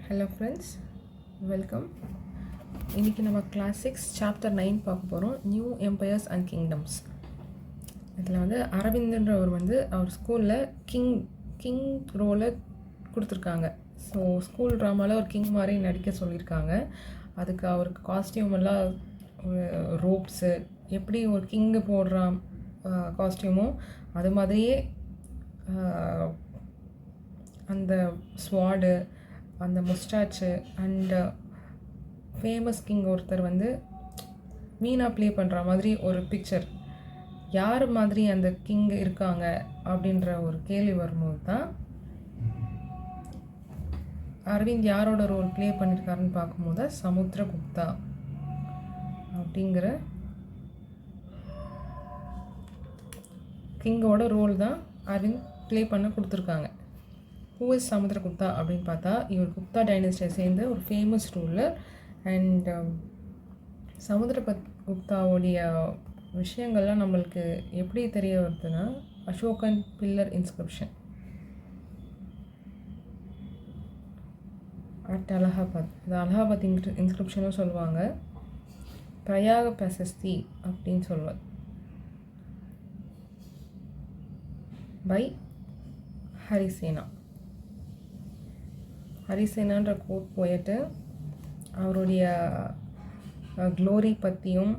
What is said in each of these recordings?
Hello friends, welcome. இன்றைக்கி நம்ம class 6 chapter 9 பார்க்க போகிறோம். New empires and kingdoms. இதில் வந்து அரவிந்தன்றவர் அவர் ஸ்கூலில் கிங் ரோலை கொடுத்துருக்காங்க. ஸோ ஸ்கூல் ட்ராமாவில் ஒரு கிங் மாதிரி நடிக்க சொல்லியிருக்காங்க. அதுக்கு அவருக்கு காஸ்டியூம் எல்லாம் ரோப்ஸு எப்படி ஒரு கிங்கு போடுற காஸ்டியூமோ அது மாதிரியே அந்த ஸ்வாடு, அந்த முஸ்டாச்சு அண்ட் ஃபேமஸ் கிங் ஒருத்தர் மீனா ப்ளே பண்ணுற மாதிரி ஒரு பிக்சர். யார் மாதிரி அந்த கிங் இருக்காங்க அப்படின்ற ஒரு கேள்வி வரும்போது தான் அரவிந்த் யாரோட ரோல் ப்ளே பண்ணியிருக்காருன்னு பார்க்கும்போது சமுத்திரகுப்தா அப்படிங்கிற கிங்கோட ரோல் தான் அரவிந்த் ப்ளே பண்ண கொடுத்துருக்காங்க. ஹூ இஸ் சமுத்திரகுப்தா அப்படின்னு பார்த்தா, இவர் குப்தா டைனஸ்டியை சேர்ந்த ஒரு ஃபேமஸ் ரூலர். அண்ட் சமுத்திரகுப்தாவுடைய விஷயங்கள்லாம் நம்மளுக்கு எப்படி தெரிய வருதுன்னா, Ashokan pillar inscription at Allahabad, இது அலகாபாத் இன்ஸ்கிரிப்ஷனும் சொல்லுவாங்க. பிரயாக பிரசஸ்தி அப்படின்னு சொல்லுவார் பை ஹரிசேனா. ஹரிசேனான்ற கோட் போயிட்டு அவருடைய க்ளோரி பற்றியும்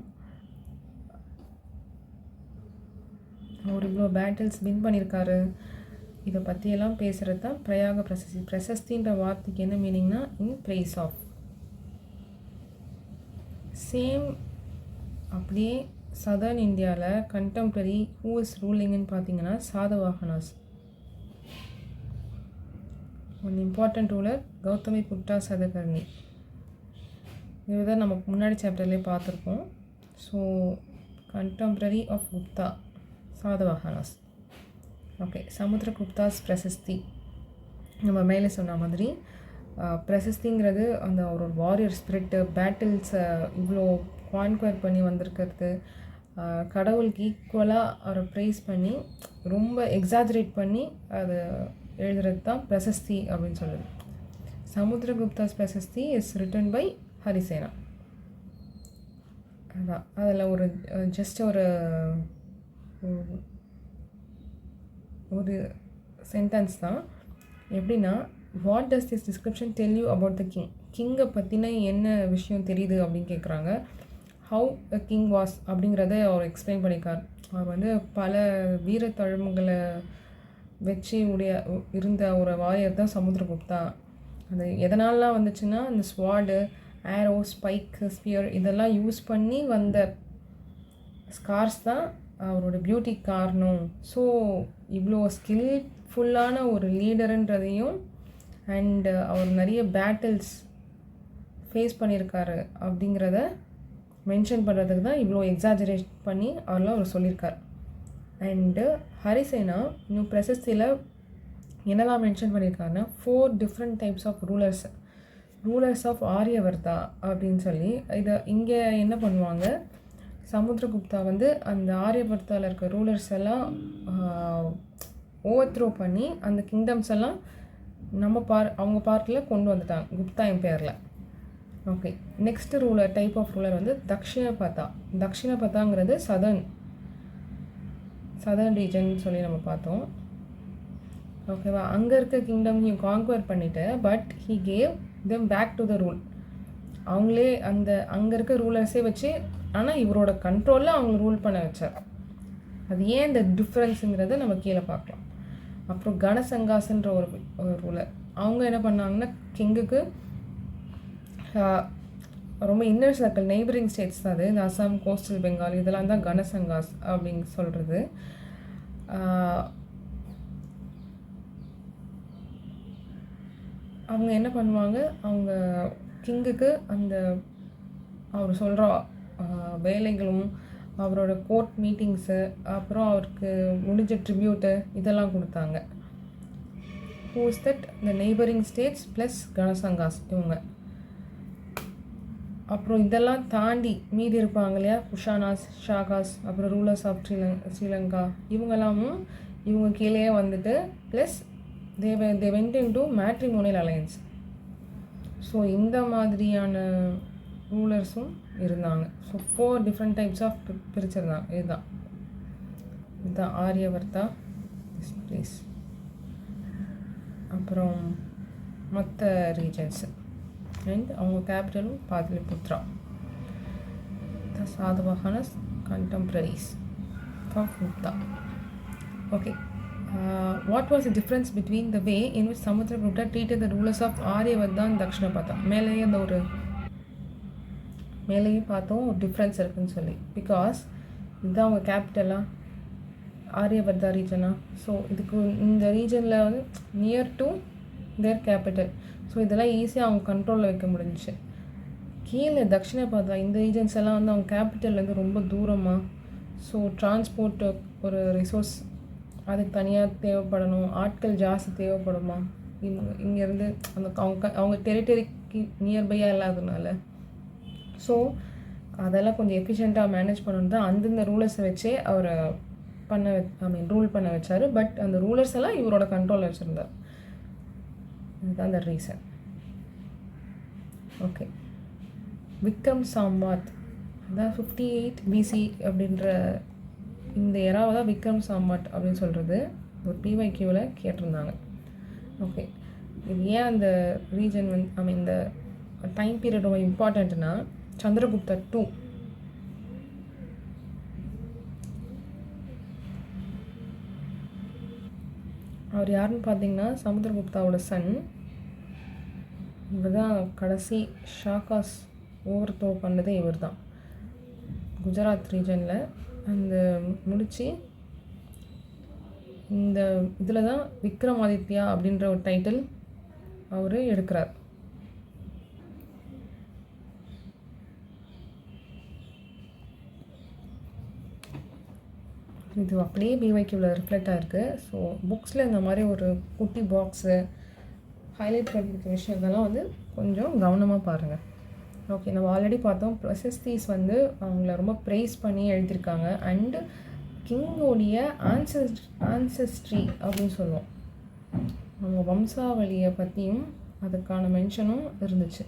அவர் இவ்வளோ பேட்டில்ஸ் வின் பண்ணியிருக்காரு இதை பற்றியெல்லாம் பேசுகிறது தான் பிரயாக பிரசஸ்தி. பிரசஸ்தின்ற வார்த்தைக்கு என்ன மீனிங்னா இன் ப்ரைஸ் ஆஃப். சேம் அப்படியே சதர்ன் இந்தியாவில் கண்டெம்ப்ரரி ஹூ இஸ் ரூலிங்னு பார்த்தீங்கன்னா Satavahanas. One important ruler Gautamiputra Satakarni. இவர் தான் நம்ம முன்னாடி சாப்டர்லேயே பார்த்துருக்கோம். So contemporary of Gupta Satavahanas. Okay, Samudragupta's பிரசஸ்தி. நம்ம மேலே சொன்ன மாதிரி பிரசஸ்திங்கிறது அந்த ஒரு வாரியர் ஸ்பிரிட்டு, பேட்டில்ஸை இவ்வளோ கான்குவர் பண்ணி வந்திருக்கிறது, கடவுளுக்கு ஈக்குவலாக அவரை ப்ரைஸ் பண்ணி ரொம்ப எக்ஸாஜரேட் பண்ணி அது எழுதுறது தான் பிரசஸ்தி அப்படின்னு சொல்லுது. சமுத்திரகுப்தாஸ் பிரசஸ்தி இஸ் ரிட்டன் பை ஹரிசேனா. அதான் அதில் ஒரு ஜஸ்ட் ஒரு சென்டென்ஸ் தான். எப்படின்னா, what does this description tell you about the king? கிங்கை பற்றின என்ன விஷயம் தெரியுது அப்படின்னு கேட்குறாங்க. ஹவு அ கிங் வாஸ் அப்படிங்கிறத அவர் எக்ஸ்பிளைன் பண்ணியிருக்கார். அவர் பல வீரத்தழும்புகளை வச்சு இருந்த ஒரு வாரியர் தான் சமுத்திரகுப்தா. அது எதனாலலாம் வந்துச்சுன்னா, அந்த ஸ்வாடு, ஏரோ, ஸ்பைக்கு, ஸ்பியர் இதெல்லாம் யூஸ் பண்ணி வந்த ஸ்கார்ஸ் தான் அவரோட பியூட்டி காரணம். ஸோ இவ்வளோ ஸ்கில்ஃபுல்லான ஒரு லீடருன்றதையும் அண்டு அவர் நிறைய பேட்டில்ஸ் ஃபேஸ் பண்ணியிருக்காரு அப்படிங்கிறத மென்ஷன் பண்ணுறதுக்கு தான் இவ்வளோ எக்ஸாஜரேட் பண்ணி அவர் சொல்லியிருக்கார். அண்டு ஹரிசேனா இன்னும் பிரசஸ்தியில் என்னெல்லாம் மென்ஷன் பண்ணியிருக்காருன்னா, 4 different types of rulers of Aryavarta அப்படின்னு சொல்லி. இதை இங்கே என்ன பண்ணுவாங்க, சமுத்திரகுப்தா அந்த ஆரியவர்த்தாவில் இருக்க ரூலர்ஸ் எல்லாம் ஓவர்த்ரோ பண்ணி அந்த கிங்டம்ஸ் எல்லாம் அவங்க பார்ட்டில் கொண்டு வந்துட்டாங்க குப்தா எம்பையரில். Okay, next type of ruler தக்ஷிணபதாங்கிறது சதர்ன் ரீஜன் சொல்லி நம்ம பார்த்தோம். ஓகேவா, அங்கே இருக்க கிங்டம் கான்குவர் பண்ணிவிட்டு but he gave them back to the rule. அவங்களே அங்கே இருக்க ரூலர்ஸே வச்சு, ஆனால் இவரோட கண்ட்ரோலில் அவங்க ரூல் பண்ண வச்சார். அது ஏன் இந்த டிஃப்ரென்ஸுங்கிறத நம்ம கீழே பார்க்கலாம். அப்புறம் கணசங்காஸ்ன்ற ஒரு ரூலர். அவங்க என்ன பண்ணாங்கன்னா, கிங்குக்கு ரொம்ப இன்னர் சர்க்கிள் நெய்பரிங் ஸ்டேட்ஸ் தான் அது. இந்த அசாம், கோஸ்டல் பெங்கால் இதெல்லாம் தான் கணசங்காஸ் அப்படின்னு சொல்கிறது. அவங்க என்ன பண்ணுவாங்க, அவங்க கிங்குக்கு அவர் சொல்கிற வேலைகளும் அவரோட கோர்ட் மீட்டிங்ஸு அப்புறம் அவருக்கு முடிஞ்ச ட்ரிபியூட்டு இதெல்லாம் கொடுத்தாங்க. ஹூஸ் தட் இந்த நெய்பரிங் ஸ்டேட்ஸ் ப்ளஸ் கணசங்காஸ் இவங்க. அப்புறம் இதெல்லாம் தாண்டி மீதி இருப்பாங்க இல்லையா, குஷானாஸ், ஷாகாஸ், அப்புறம் ரூலர்ஸ் ஆஃப் ஸ்ரீலங்கா இவங்கெல்லாமும் இவங்க கீழே plus they went into matrimonial alliance. So இந்த மாதிரியான ரூலர்ஸும் இருந்தாங்க. ஸோ 4 டிஃப்ரெண்ட் டைப்ஸ் ஆஃப் பிரிச்சிருந்தாங்க. இதுதான் ஆரியவர்த்தா ப்ளீஸ். அப்புறம் மற்ற ரீஜன்ஸு அண்ட் அவங்க கேபிட்டலும் Pataliputra. The Satavahanas contemporaries of Gupta. Okay, what was the difference between the way in which Samudragupta treated the rulers of Aryavata and Dakshinapatha? மேலேயே அந்த ஒரு மேலேயும் பார்த்தோம் ஒரு டிஃப்ரென்ஸ் இருக்குதுன்னு சொல்லி. பிகாஸ் இதுதான் அவங்க கேபிட்டலாக ஆரியவர்தா ரீஜனா. ஸோ இதுக்கு இந்த ரீஜனில் வந்து near to their capital. So இதெல்லாம் ஈஸியாக அவங்க கண்ட்ரோலில் வைக்க முடிஞ்சிச்சு. கீழே தக்ஷிணபாதா இந்த ரீஜன்ஸ் எல்லாம் வந்து அவங்க கேபிட்டல்லேருந்து ரொம்ப தூரமாக. ஸோ டிரான்ஸ்போர்ட் ஒரு ரிசோர்ஸ் அதுக்கு தனியாக தேவைப்படணும், ஆட்கள் ஜாஸ்தி தேவைப்படுமா இங்கேருந்து அந்த அவங்க டெரிட்டரிக்கு நியர்பையாக இல்லாததுனால. ஸோ அதெல்லாம் கொஞ்சம் எஃபிஷியண்ட்டாக மேனேஜ் பண்ணணும் தான் அந்தந்த ரூலர்ஸை வச்சே அவரை ரூல் பண்ண வச்சார். பட் அந்த ரூலர்ஸ் எல்லாம் இவரோட கண்ட்ரோலில் வச்சுருந்தார். இதுதான் அந்த ரீசன். ஓகே, விக்ரம் சாம்வாத் அதான் 58 BC அப்படின்ற இந்த எராவை தான் விக்ரம் சாம்வாட் அப்படின்னு சொல்கிறது ஒரு PYQவில் கேட்டிருந்தாங்க. ஓகே, இது ஏன் அந்த ரீஜன் வந்து இந்த டைம் பீரியட் ரொம்ப இம்பார்ட்டண்ட்னா சந்திரகுப்தா 2 அவர் யாருன்னு பார்த்தீங்கன்னா சமுத்திரகுப்தாவோட சன். இவர் தான் கடைசி ஷாக்காஸ் ஓவர்த்ரோ பண்ணதே இவர் தான் குஜராத் ரீஜனில். அந்த முடித்து இந்த இதில் தான் விக்ரமாதித்யா அப்படின்ற ஒரு டைட்டில் அவர் எடுக்கிறார். இது அப்படியே PYQவில் ரிஃப்ளெக்ட் ஆகிருக்கு. ஸோ புக்ஸில் இந்த மாதிரி ஒரு குட்டி பாக்ஸு ஹைலைட் பண்ணியிருக்க விஷயம் இதெல்லாம் வந்து கொஞ்சம் கவனமாக பாருங்கள். ஓகே, நம்ம ஆல்ரெடி பார்த்தோம் ப்ரொசஸ்தீஸ் வந்து அவங்கள ரொம்ப ப்ரைஸ் பண்ணி எழுதியிருக்காங்க. அண்டு கிங்கோடைய ஆன்செஸ்ட்ரி அப்படின்னு சொல்லுவோம், அவங்க வம்சாவளியை பற்றியும் அதுக்கான மென்ஷனும் இருந்துச்சு.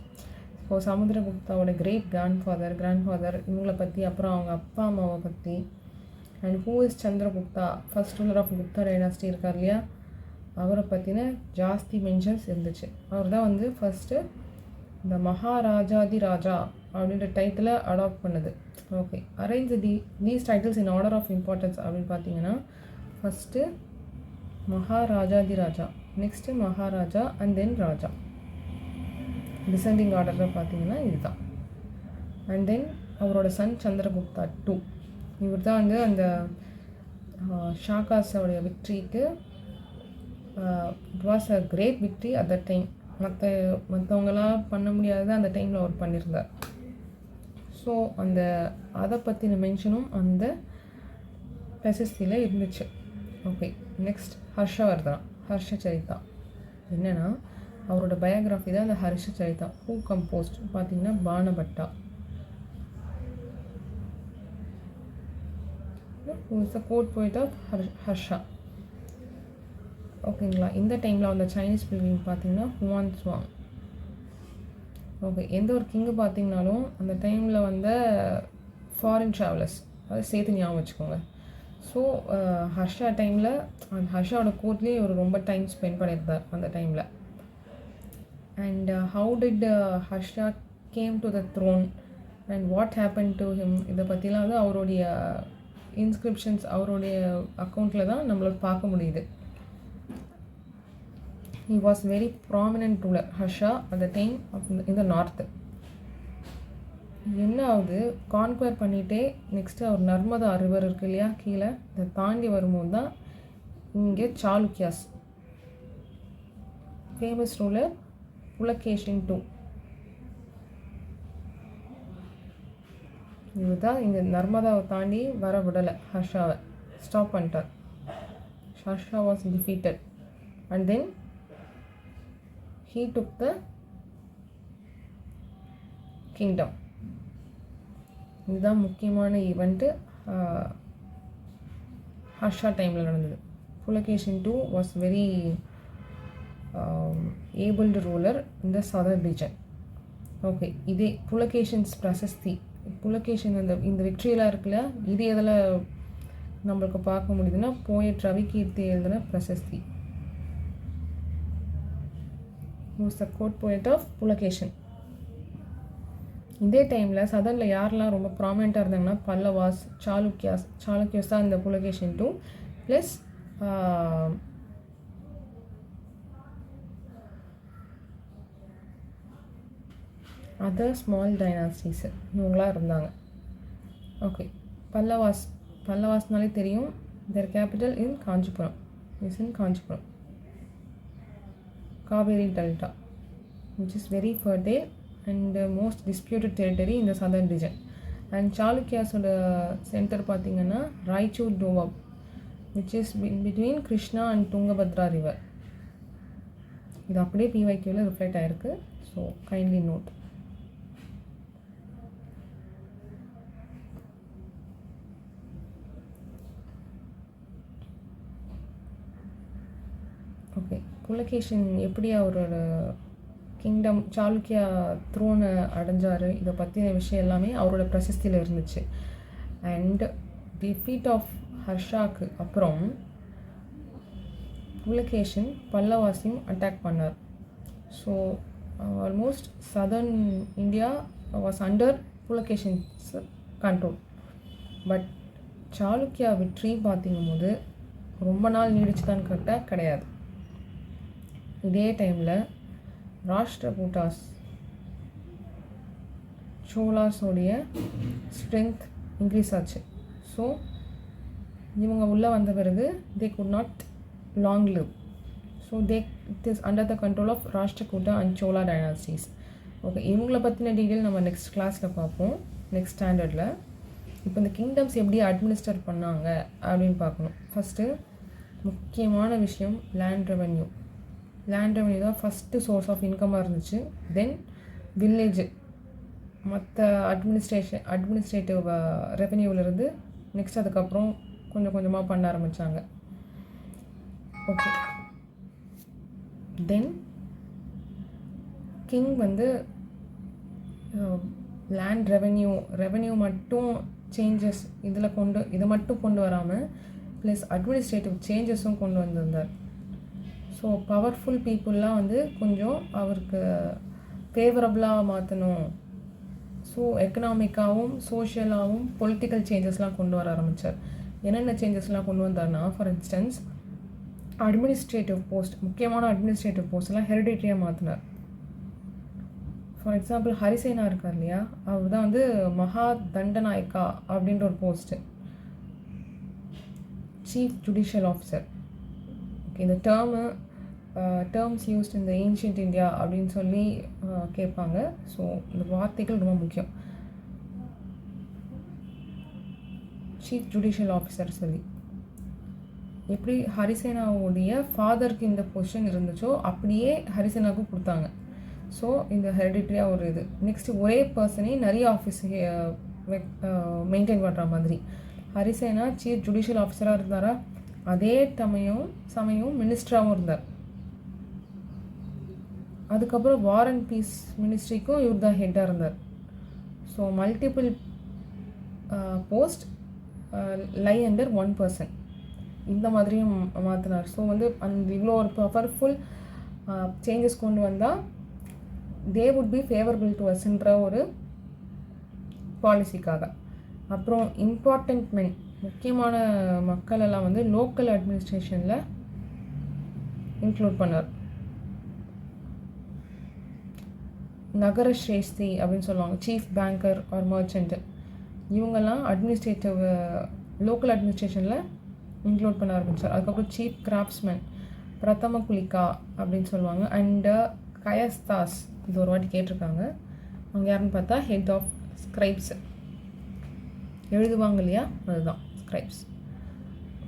ஸோ சமுத்திரகுப்தாவோட கிராண்ட்ஃபாதர் இவங்கள பற்றி, அப்புறம் அவங்க அப்பா அம்மாவை பற்றி, and who is Chandragupta first ruler of Gupta dynasty இருக்கார் இல்லையா, அவரை பற்றின ஜாஸ்தி மென்ஷன்ஸ் இருந்துச்சு. அவர் தான் வந்து ஃபஸ்ட்டு இந்த மகாராஜாதி ராஜா அப்படின்ற டைட்டிலை அடாப்ட் பண்ணுது. Okay, arrange these titles in order of importance அப்படின்னு பார்த்தீங்கன்னா first Maharajadhiraja, next Maharaja and then Raja. Descending ஆர்டரில் பார்த்தீங்கன்னா இதுதான். அண்ட் தென் அவரோட சன் சந்திரகுப்தா 2 இவர் தான் வந்து அந்த ஷாக்காஸோடைய விக்ட்ரிக்கு it was a great victory at the time. மற்றவங்களாம் பண்ண முடியாதது அந்த டைமில் அவர் பண்ணியிருந்தார். ஸோ அதை பற்றின மென்ஷனும் அந்த பிரசஸ்தியில் இருந்துச்சு. ஓகே, நெக்ஸ்ட் ஹர்ஷச்சரிதா என்னென்னா அவரோட பயோகிராஃபி தான் அந்த ஹர்ஷச்சரிதா. ஹூ கம்போஸ்ட் பார்த்தீங்கன்னா பானபட்டா. who is the court poet of Harsha. ஓகேங்களா, இந்த டைமில் அந்த சைனீஸ் பில்விங் பார்த்தீங்கன்னா ஹுவான் சுவாங். ஓகே, எந்த ஒரு கிங்கு பார்த்தீங்கனாலும் அந்த டைமில் வந்த ஃபாரின் ட்ராவலர்ஸ் அதை சேர்த்து ஞாபகம் வச்சுக்கோங்க. ஸோ ஹர்ஷா டைமில் அந்த ஹர்ஷாவோட கோர்ட்லேயே இவர் ரொம்ப டைம் ஸ்பெண்ட் பண்ணியிருந்தார் அந்த டைமில். And how did Harsha came to the throne and what happen to him, இதை பற்றிலாம் வந்து அவருடைய இன்ஸ்கிரிப்ஷன்ஸ் அவருடைய அக்கௌண்ட்டில் தான் நம்மளோட பார்க்க முடியுது. He was very prominent ruler, Harsha, at the time in the north. என்ன ஆகுது, கான்குவர் பண்ணிகிட்டே நெக்ஸ்ட்டு அவர் நர்மதா ரிவர் இருக்கு இல்லையா கீழே, இதை தாண்டி வரும்போது தான் இங்கே சாளுக்கியாஸ் ஃபேமஸ் ரூலர் புலகேஷின் 2 இவர் தான் இங்கே நர்மதாவை தாண்டி வர விடலை, ஹர்ஷாவை ஸ்டாப் பண்ணிட்டார். Harsha was defeated and then he took the kingdom. இதுதான் முக்கியமான ஈவெண்ட்டு ஹர்ஷா டைமில் நடந்தது. Pulakeshin 2 was very able ruler in the southern region. Okay, இதே புலகேஷன்ஸ் பிரசஸ்தி. புலகேஷன் இந்த விக்ட்ரியெலாம் இருக்குல்ல, இது எதில் நம்மளுக்கு பார்க்க முடியுதுன்னா போயட் ரவிகீர்த்தி எழுதின பிரசஸ்தி. Who's the court poet of Pulakeshin. இதே டைமில் சதனில் யாரெல்லாம் ரொம்ப ப்ராமினெண்ட்டாக இருந்தாங்கன்னா பல்லவாஸ், சாளுக்கியாஸ் தான் இந்த Pulakeshin two. Plus other small dynasties இவங்களாம் இருந்தாங்க. ஓகே, பல்லவாஸ்னாலே தெரியும். Their capital in Kanchipuram, Kanchipuram, Kaveri delta, which is very fertile and most disputed territory in the southern region. And சாளுக்கியாஸோட சென்டர் பார்த்திங்கன்னா Raichur Doab, which is between Krishna and Tungabhadra river. இது அப்படியே பிவைக்யூவில் ரிஃப்ளெக்ட் ஆகிருக்கு. So kindly note. Okay, Pulakeshin எப்படி அவரோட கிங்டம் சாளுக்கியா த்ரோனை அடைஞ்சார், இதை பற்றின விஷயம் எல்லாமே அவரோட பிரசஸ்தியில் இருந்துச்சு. அண்ட் டிஃபீட் ஆஃப் ஹர்ஷாக்கு அப்புறம் புலகேஷன் பல்லவாஸையும் அட்டாக் பண்ணார். So almost southern India was under Pulakeshin's control. But Chalukya வெற்றி பார்த்திங்கும்போது ரொம்ப நாள் நீடிச்சுதான் கேட்டால் கிடையாது. இதே டைமில் ராஷ்டிரகூட்டாஸ், சோலாஸோடைய ஸ்ட்ரென்த் இன்க்ரீஸ் ஆச்சு. ஸோ இவங்க உள்ளே வந்த பிறகு they could not long live. So it is under the control of Rashtrakuta and Chola dynasties. Okay, இவங்களை பற்றின டீட்டெயில் நம்ம நெக்ஸ்ட் கிளாஸில் பார்ப்போம், நெக்ஸ்ட் ஸ்டாண்டர்டில். இப்போ இந்த கிங்டம்ஸ் எப்படி அட்மினிஸ்டர் பண்ணாங்க அப்படின்னு பார்க்கணும். ஃபஸ்ட்டு முக்கியமான விஷயம் லேண்ட் ரெவென்யூ. லேண்ட் ரெவென்யூ தான் ஃபஸ்ட்டு சோர்ஸ் ஆஃப் இன்கமாக இருந்துச்சு. தென் வில்லேஜ், மற்ற அட்மினிஸ்ட்ரேட்டிவ் ரெவென்யூவிலேருந்து நெக்ஸ்ட் அதுக்கப்புறம் கொஞ்சம் கொஞ்சமாக பண்ண ஆரம்பித்தாங்க. ஓகே, தென் கிங் வந்து லேண்ட் ரெவென்யூ மட்டும் சேஞ்சஸ் இதை மட்டும் கொண்டு வராமல் ப்ளஸ் அட்மினிஸ்ட்ரேட்டிவ் சேஞ்சஸும் கொண்டு வந்திருந்தார். ஸோ பவர்ஃபுல் பீப்புளெலாம் வந்து கொஞ்சம் அவருக்கு ஃபேவரபுளாக மாற்றணும். ஸோ எக்கனாமிக்காகவும் சோஷியலாகவும் பொலிட்டிக்கல் சேஞ்சஸ்லாம் கொண்டு வர ஆரம்பித்தார். என்னென்ன சேஞ்சஸ்லாம் கொண்டு வந்தார்னா, ஃபார் இன்ஸ்டன்ஸ் அட்மினிஸ்ட்ரேட்டிவ் போஸ்ட், முக்கியமான அட்மினிஸ்ட்ரேட்டிவ் போஸ்ட்லாம் ஹெரிடிட்ரியாக மாற்றினார். ஃபார் எக்ஸாம்பிள் ஹரிசேனா இருக்கார் இல்லையா, அவர் தான் வந்து மகா தண்டநாயக்கா அப்படின்ற ஒரு post, chief judicial officer. Okay, இந்த டேர்ம்ஸ் யூஸ்ட் இந்த ஏன்ஷியன்ட் இந்தியா அப்படின்னு சொல்லி கேட்பாங்க. ஸோ இந்த வார்த்தைகள் ரொம்ப முக்கியம். சீஃப் ஜுடிஷியல் ஆஃபீஸர் சொல்லி எப்படி ஹரிசேனாவுடைய ஃபாதருக்கு இந்த பொசிஷன் இருந்துச்சோ அப்படியே ஹரிசேனாவுக்கும் கொடுத்தாங்க. ஸோ இந்த ஹெரிடிட்ரியாக ஒரு இது. நெக்ஸ்ட்டு ஒரே பர்சனே நிறைய ஆஃபீஸ் மெயின்டைன் பண்ணுற மாதிரி. ஹரிசேனா சீஃப் ஜுடிஷியல் ஆஃபீஸராக இருந்தாரா, அதே சமயம் மினிஸ்டராகவும் இருந்தார். அதுக்கப்புறம் வார் அண்ட் பீஸ் மினிஸ்ட்ரிக்கும் இவர் தான் ஹெட்டாக இருந்தார். ஸோ மல்டிபிள் போஸ்ட் லை அண்டர் ஒன் பர்சன், இந்த மாதிரியும் மாற்றினார். ஸோ வந்து இவ்வளோ ஒரு பவர்ஃபுல் சேஞ்சஸ் கொண்டு வந்தால் they would be favourable to அஸ்ன்ற ஒரு பாலிசிக்காக. அப்புறம் இம்பார்ட்டண்ட் மென், முக்கியமான மக்கள் எல்லாம் வந்து லோக்கல் அட்மினிஸ்ட்ரேஷனில் இன்க்ளூட் பண்ணார். நகர ஸ்ரேஷ்தி அப்படின்னு சொல்லுவாங்க, சீஃப் பேங்கர் ஆர் மர்ச்சன்ட்டு, இவங்கெல்லாம் லோக்கல் அட்மினிஸ்ட்ரேஷனில் இன்க்ளூட் பண்ண ஆரம்பித்தார். அதுக்கப்புறம் சீஃப் கிராஃப்ட்ஸ்மேன், பிரதம குலிகா அப்படின்னு சொல்லுவாங்க. அண்டு கயஸ்தாஸ், இது ஒரு வாட்டி கேட்டிருக்காங்க. அவங்க யாருன்னு பார்த்தா ஹெட் ஆஃப் ஸ்க்ரைப்ஸ், எழுதுவாங்க இல்லையா, அதுதான் ஸ்க்ரைப்ஸ்.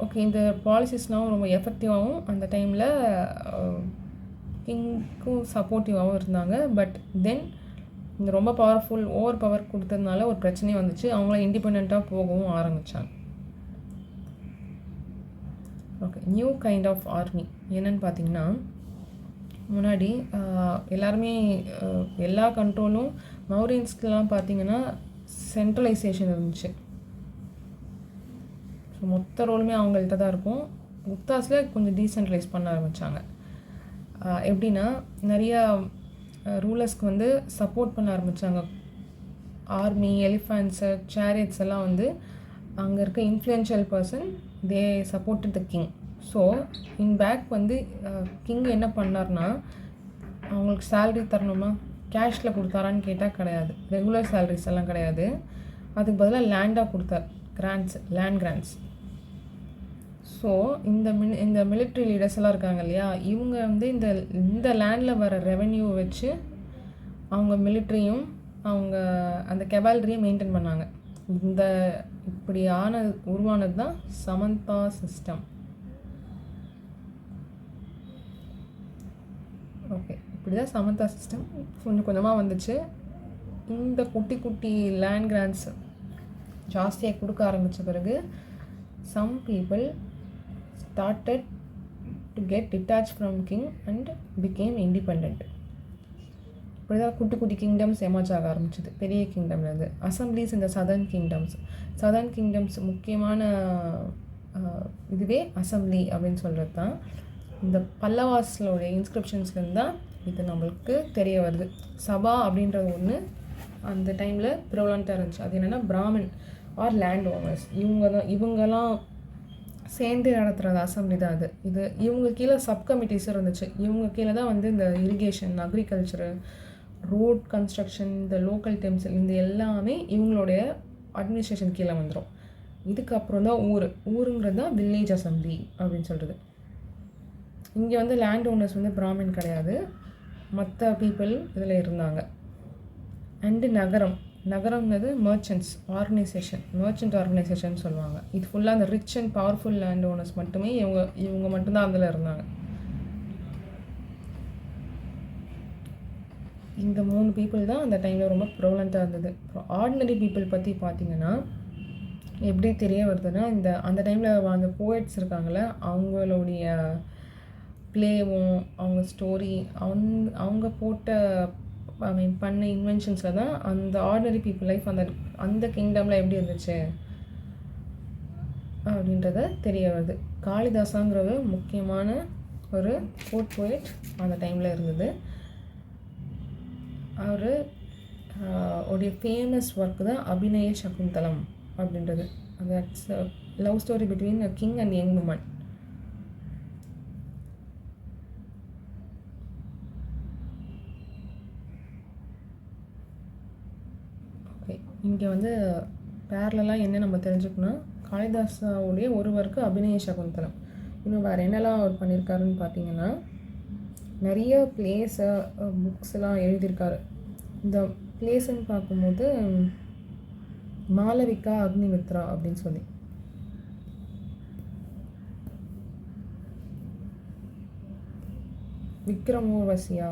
ஓகே, இந்த பாலிசிஸ்லாம் ரொம்ப எஃபெக்டிவாகவும் அந்த டைமில் கிங்க்கும் சப்போர்ட்டிவாகவும் இருந்தாங்க. பட் தென் இந்த ரொம்ப ஓவர் பவர் கொடுத்ததுனால ஒரு பிரச்சனையும் வந்துச்சு. அவங்கள இண்டிபெண்ட்டாக போகவும் ஆரம்பித்தாங்க. Okay, new kind of army என்னன்னு பார்த்தீங்கன்னா, முன்னாடி எல்லாருமே எல்லா கண்ட்ரோலும் மௌரியன்ஸ்க்கெலாம் பார்த்திங்கன்னா சென்ட்ரலைசேஷன் இருந்துச்சு. ஸோ மொத்த ரோலுமே அவங்கள்ட்ட தான் இருக்கும். குப்தாஸில் கொஞ்சம் டீசென்ட்ரலைஸ் பண்ண ஆரம்பித்தாங்க. எப்படின்னா நிறையா ரூலர்ஸ்க்கு வந்து சப்போர்ட் பண்ண ஆரம்பித்தாங்க. ஆர்மி, எலிஃபண்ட்ஸு, சேரியட்ஸ் எல்லாம் வந்து அங்கே இருக்க influential person they supported the king. So in back வந்து கிங் என்ன பண்ணார்னா, அவங்களுக்கு சேலரி தரணுமா, கேஷில் கொடுத்தாரான்னு கேட்டால் கிடையாது, ரெகுலர் சேலரிஸ் எல்லாம் கிடையாது. அதுக்கு பதிலாக லேண்டாக கொடுத்தார், கிராண்ட்ஸ், லேண்ட் கிராண்ட்ஸ். ஸோ இந்த மிலிட்ரி லீடர்ஸ் எல்லாம் இருக்காங்க இல்லையா, இவங்க வந்து இந்த லேண்டில் வர ரெவென்யூ வச்சு அவங்க மிலிட்ரியும் அவங்க அந்த கெவால்ரியும் மெயின்டைன் பண்ணாங்க. இப்படி உருவானது தான் சமந்தா சிஸ்டம். ஓகே, இப்படி தான் சமந்தா சிஸ்டம் கொஞ்சம் கொஞ்சமாக வந்துச்சு. இந்த குட்டி குட்டி லேண்ட் கிராண்ட்ஸ் ஜாஸ்தியாக கொடுக்க ஆரம்பித்த பிறகு some people started to get detached from king and became independent. இப்படி தான் குட்டி குட்டி கிங்டம்ஸ் எமர்ஜ் ஆக ஆரம்பிச்சிது பெரிய கிங்டம்லேருந்து. அசம்பிளிஸ் இந்த சதர்ன் கிங்டம்ஸ் முக்கியமான இதுவே அசம்பிளி அப்படின்னு சொல்கிறது தான். இந்த பல்லவாஸோடைய இன்ஸ்கிரிப்ஷன்ஸ்லேருந்து தான் இது நம்மளுக்கு தெரிய வருது. சபா அப்படின்றது ஒன்று அந்த டைமில் ப்ரிவலண்ட்டாக இருந்துச்சு. அது என்னென்னா பிராமின் ஆர் லேண்ட் ஓனர்ஸ், இவங்கெல்லாம் சேர்ந்து நடத்துகிறது அசம்பிளி தான் அது. இவங்க கீழே சப்கமிட்டிஸ் இருந்துச்சு. இவங்க கீழே தான் வந்து இந்த இரிகேஷன், அக்ரிகல்ச்சரு, ரோட் கன்ஸ்ட்ரக்ஷன், இந்த லோக்கல் டெம்பிள், இந்த எல்லாமே இவங்களுடைய அட்மினிஸ்ட்ரேஷன் கீழே வந்துடும். இதுக்கப்புறம் தான் ஊருங்கிறது தான் வில்லேஜ் அசம்பிளி அப்படின்னு சொல்கிறது. இங்கே வந்து லேண்ட் ஓனர்ஸ் வந்து பிராமின் கிடையாது, மற்ற பீப்புள் இதில் இருந்தாங்க. அண்டு நகரம்ங்கிறது மர்ச்சன்ட் ஆர்கனைசேஷன் சொல்லுவாங்க. இது ஃபுல்லாக அந்த rich and powerful land owners மட்டுமே இவங்க மட்டும்தான் அதில் இருந்தாங்க. இந்த 3 பீப்புள் தான் அந்த டைமில் ரொம்ப ப்ரொவலண்ட்டாக இருந்தது. அப்புறம் ஆர்டினரி பீப்புள் பற்றி பார்த்திங்கன்னா எப்படி தெரிய வருதுன்னா, அந்த டைமில் அந்த போயட்ஸ் இருக்காங்கள, அவங்களுடைய ப்ளேவும் அவங்க ஸ்டோரி அவங்க போட்ட பண்ண இன்வென்ஷன்ஸில் தான் அந்த ஆர்டினரி பீப்புள் லைஃப் அந்த கிங்டமில் எப்படி இருந்துச்சு அப்படின்றத தெரிய வருது. காளிதாசாங்கிற முக்கியமான ஒரு ஃபோர்த் போயட் அந்த டைமில் இருந்தது. அவர் உடைய ஃபேமஸ் ஒர்க் தான் அபிநய சகுந்தலம் அப்படின்றது. That's love story between a king and young woman. இங்கே வந்து பேரலாம் என்ன நம்ம தெரிஞ்சுக்கணும், காளிதாசாவுடைய ஒரு ஒர்க்கு அபிநய சகுந்தலம். இன்னும் வேறு என்னெல்லாம் அவர் பண்ணியிருக்காருன்னு பார்த்தீங்கன்னா, நிறைய பிளேஸை புக்ஸ்லாம் எழுதியிருக்காரு. இந்த பிளேஸ்ன்னு பார்க்கும்போது மாளவிகா அக்னிமித்ரா அப்படின்னு சொல்லி, விக்ரமோர்வசியா,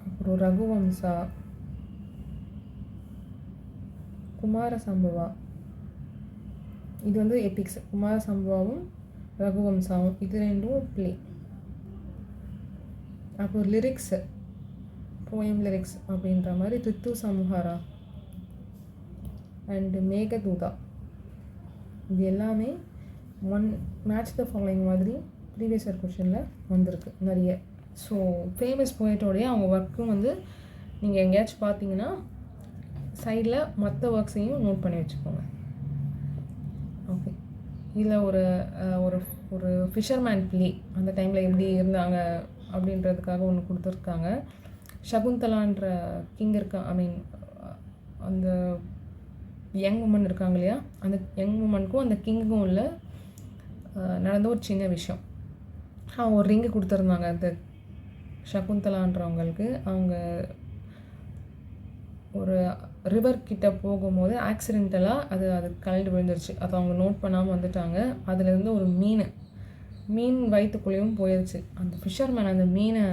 அப்புறம் ரகுவம்சா, குமாரசம்பவா. இது வந்து எபிக்ஸ். குமாரசம்பவாவும் ரகுவம்சாவும் இது ரெண்டும் ப்ளே. அப்புறம் லிரிக்ஸு, போயம் லிரிக்ஸ் அப்படின்ற மாதிரி ரித்து சம்ஹாரா அண்டு மேகதூதா, இது எல்லாமே மேட்ச் த ஃபாலோயிங் மாதிரி ப்ரீவியஸ் இயர் கொஷனில் வந்திருக்கு நிறைய. ஸோ ஃபேமஸ் போய்ட்டோடைய அவங்க ஒர்க்கும் வந்து நீங்கள் எங்கேயாச்சும் பார்த்தீங்கன்னா சைடில் மற்ற ஒர்க்ஸையும் நோட் பண்ணி வச்சுக்கோங்க. ஓகே, இதில் ஒரு ஒரு ஃபிஷர்மேன் ப்ளே அந்த டைமில் எப்படி இருந்தாங்க அப்படின்றதுக்காக ஒன்று கொடுத்துருக்காங்க. சகுந்தலான்ற கிங் அந்த யங் உமன் இருக்காங்க இல்லையா, அந்த யங் உமனுக்கும் அந்த கிங்குக்கும் உள்ள நடந்த ஒரு சின்ன விஷயம். அவங்க ஒரு ரிங்கு கொடுத்துருந்தாங்க அந்த சகுந்தலான்றவங்களுக்கு. அவங்க ஒரு ரிவர் கிட்ட போகும்போது ஆக்சிடென்டலாக அது கழண்டு விழுந்துருச்சு. அதை அவங்க நோட் பண்ணாமல் வந்துட்டாங்க. அதுலேருந்து ஒரு மீன் வயிற்றுக்குள்ளேயும் போயிடுச்சு. அந்த ஃபிஷர்மேன் அந்த மீனை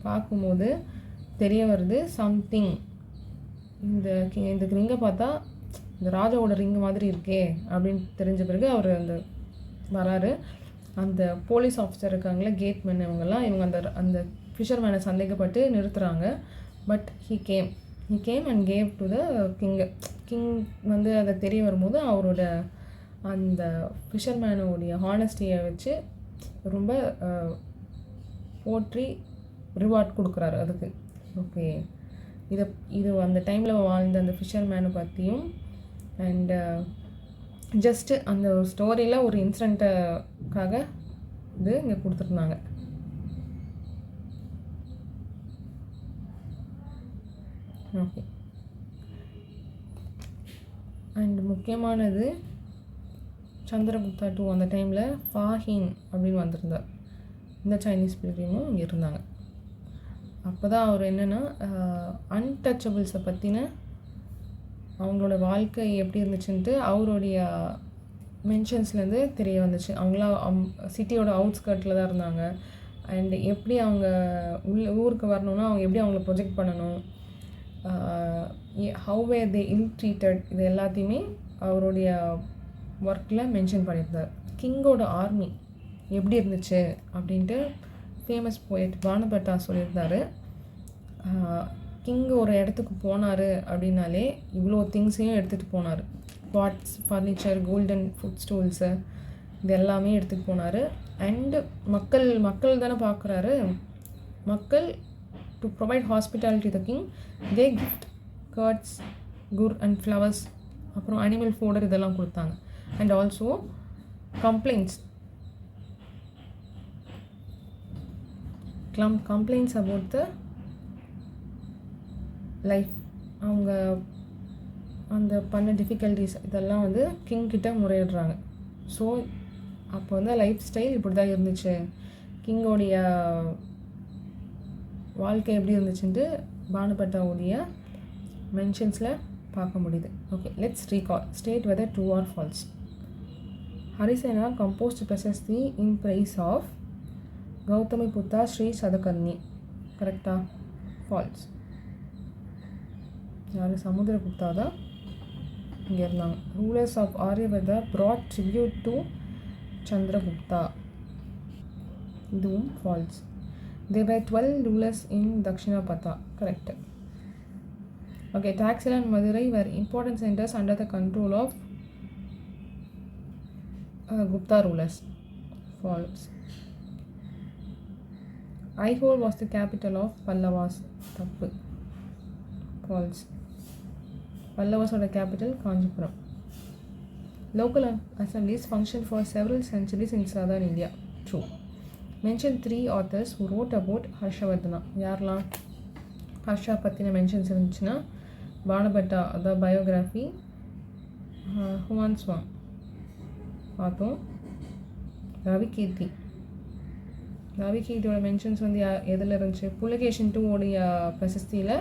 பார்க்கும்போது தெரிய வருது சம்திங், இந்த ரிங்கை பார்த்தா இந்த ராஜாவோட ரிங்கு மாதிரி இருக்கே அப்படின்னு தெரிஞ்ச பிறகு அவர் வராரு. அந்த போலீஸ் ஆஃபீஸர் இருக்காங்களே கேட்மேன் இவங்கெல்லாம் அந்த அந்த ஃபிஷர்மேனை சந்தேகப்பட்டு நிறுத்துகிறாங்க. But he came and gave to the king வந்து அதை தெரிய வரும்போது அவரோட அந்த ஃபிஷர்மேனோடைய ஹானஸ்டியை வச்சு ரொம்ப போற்றி ரிவார்ட் கொடுக்குறாரு அதுக்கு. ஓகே, இது அந்த டைமில் வாழ்ந்த அந்த ஃபிஷர்மேனை பற்றியும் அண்டு ஜஸ்ட்டு அந்த ஸ்டோரியில் ஒரு இன்சிடெண்ட்டுக்காக இது இங்கே கொடுத்துருந்தாங்க. ஓகே, அண்ட் முக்கியமானது சந்திரகுப்தா 2 அந்த டைமில் ஃபாஹின் அப்படின்னு வந்திருந்தார். இந்த சைனீஸ் பில்டிங்கும் இங்கே இருந்தாங்க. அப்போ தான் அவர் என்னென்னா அன்டச்சபிள்ஸை பற்றின அவங்களோட வாழ்க்கை எப்படி இருந்துச்சுன்ட்டு அவருடைய மென்ஷன்ஸ்லேருந்து தெரிய வந்துச்சு. அவங்களாம் சிட்டியோட அவுட்ஸ்கர்ட்டில் தான் இருந்தாங்க. அண்ட் எப்படி அவங்க ஊருக்கு வரணுன்னா அவங்க எப்படி அவங்கள ப்ரொஜெக்ட் பண்ணணும், have where they ill treated, இது எல்லாத்தையுமே அவருடைய ஒர்க்கில் மென்ஷன் பண்ணியிருந்தார். கிங்கோட ஆர்மி எப்படி இருந்துச்சு அப்படின்ட்டு ஃபேமஸ் போயட் பானுபட்டா சொல்லியிருந்தார். கிங் ஒரு இடத்துக்கு போனார் அப்படின்னாலே இவ்வளோ திங்ஸையும் எடுத்துகிட்டு போனார். Pots, furniture, golden foot stools, இது எல்லாமே எடுத்துகிட்டு போனார். அண்டு மக்கள் தானே பார்க்குறாரு. மக்கள் to provide hospitality the king, they gift curds, gur and flowers, அப்புறம் அனிமல் ஃபோடர் இதெல்லாம் கொடுத்தாங்க. And also complaints about the life, அவங்க அந்த பண்ண டிஃபிகல்ட்டிஸ் இதெல்லாம் வந்து கிட்ட முறையிடுறாங்க. ஸோ அப்போ வந்து லைஃப் ஸ்டைல் இப்படி தான் இருந்துச்சு, கிங்கோடைய வாழ்க்கை எப்படி இருந்துச்சுன்ட்டு பானுபட்டாவுடைய மென்ஷன்ஸில் பார்க்க முடியுது. Okay, let's recall. State whether true or false. Harisena composed prashasti in praise of Gautamiputra Sri Satakarni. கரெக்டா? ஃபால்ஸ். யார்? சமுத்திரகுப்தா தான் இங்கே இருந்தாங்க. Rulers of Aryavarta brought tribute to Chandragupta. இதுவும் false. There were 12 rulers in Dakshinapatha. Correct. Okay, Taxila and Madurai were important centers under the control of Gupta rulers. False. Aihole was the capital of Pallavas. Tappu. False. Pallavas were the capital, Kanchipuram. Local assemblies functioned for several centuries in southern India. True. Mention 3 authors who wrote about Harshavardhana. யாரெல்லாம் ஹர்ஷா பற்றின mentions இருந்துச்சுன்னா பானுபட்டா, அதாவது biography, ஹுமான் ஸ்வாங் பார்த்தோம், ரவிகீர்த்தியோட mentions வந்து எதில் இருந்துச்சு? புலகேஷன் 2 உடைய பிரசஸ்தியில்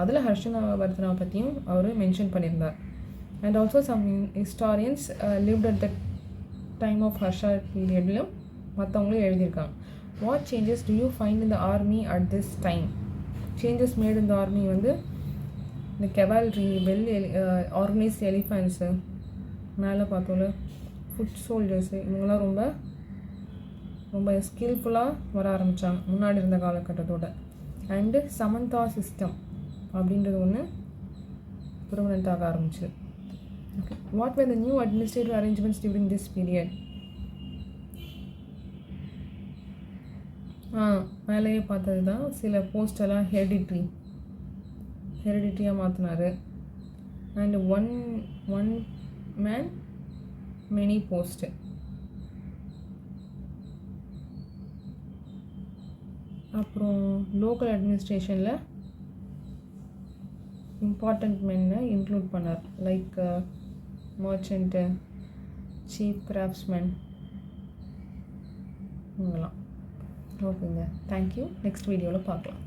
அதில் ஹர்ஷவர்தனா பற்றியும் அவர் மென்ஷன் பண்ணியிருந்தார். And also some historians lived at the time of Harsha பீரியட்லையும் மற்றவங்களும் எழுதியிருக்காங்க. What changes do you find in the army at this time? Changes made இந்த ஆர்மி வந்து இந்த கெவால்ட்ரி, ஆர்கனைஸ்ட் எலிஃபென்ட்ஸு, மேலே பார்த்தோம்ல ஃபுட் சோல்ஜர்ஸு, இவங்களாம் ரொம்ப ரொம்ப ஸ்கில்ஃபுல்லாக வர ஆரம்பித்தாங்க முன்னாடி இருந்த காலகட்டத்தோட. அண்டு சமந்தா சிஸ்டம் அப்படின்றது ஒன்று ப்ரொமினெண்ட் ஆக ஆரம்பிச்சு. Okay, what were the new administrative arrangements during this period? மேலேயே பார்த்தது தான். சில போஸ்டெல்லாம் ஹெரிடிட்ரியாக மாற்றினார். And one man many post. அப்புறம் லோக்கல் அட்மினிஸ்ட்ரேஷனில் இம்பார்ட்டண்ட் மென்னை இன்க்ளூட் பண்ணார். லைக் மர்ச்சன்ட்டு, சீஃப் கிராஃப்ட்ஸ்மேன், இவங்கெல்லாம். ஓகேங்க, தேங்க்யூ. நெக்ஸ்ட் வீடியோவில் பார்க்கலாம்.